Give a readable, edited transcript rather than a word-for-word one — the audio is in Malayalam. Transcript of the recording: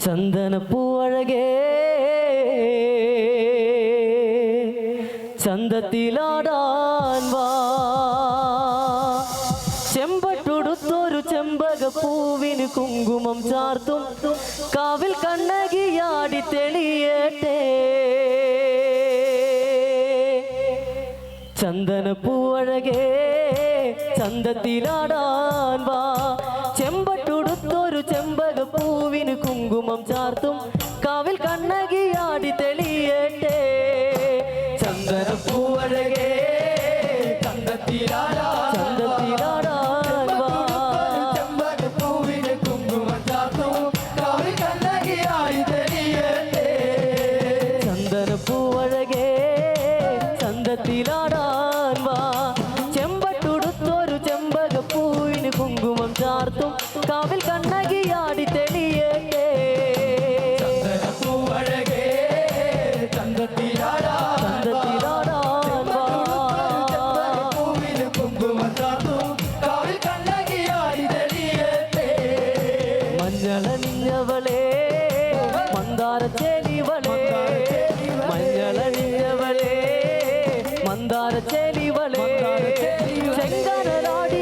ചന്ദനപ്പൂവഴകേ ചന്തത്തിലാടാൻ വാ ചെമ്പട്ടുടുത്തൊരു ചെമ്പകപ്പൂവിന് കുങ്കുമം ചാർത്തും കാവിൽ കണ്ണകിയാടി തെളിയട്ടെ ചന്ദനപ്പൂവഴകേ ചന്തത്തിലാടാൻ വാ ചെമ്പട്ടുടുത്തൊരു ചെമ്പകപ്പൂവിന് കുങ്കുമം ചാർത്തും കാവിൽ കണ്ണകിയാടി തെളിയട്ടെ ചന്ദനപ്പൂവഴകേ ചന്തത്തിലാടാൻ വാ ചെമ്പകപ്പൂവിന് കുങ്കുമം ചാർത്തും കാവിൽ കണ്ണകിയാടി തെളിയട്ടെ ചന്ദനപ്പൂവഴകേ ചന്തത്തിലാടാൻ വാ ചെമ്പട്ടുടുത്തൊരു ചെമ്പകപ്പൂവിന് കുങ്കുമം ചാർത്തും കാവിൽ കണ്ണകിയാടി തെളിയട്ടെ ചന്ദനപ്പൂവഴകേ ചന്തത്തിലാടാൻ വാ ചെമ്പകപ്പൂവിന് കുങ്കുമം ചാർത്തും കാവിൽ കണ്ണകിയാടി തെളിയട്ടെ മഞ്ഞളണിഞ്ഞവളേ മന്ദാരച്ചേലിവളേ മഞ്ഞളണിഞ്ഞവളേ മന്ദാരച്ചേലിവളേ ചെങ്കനലാടി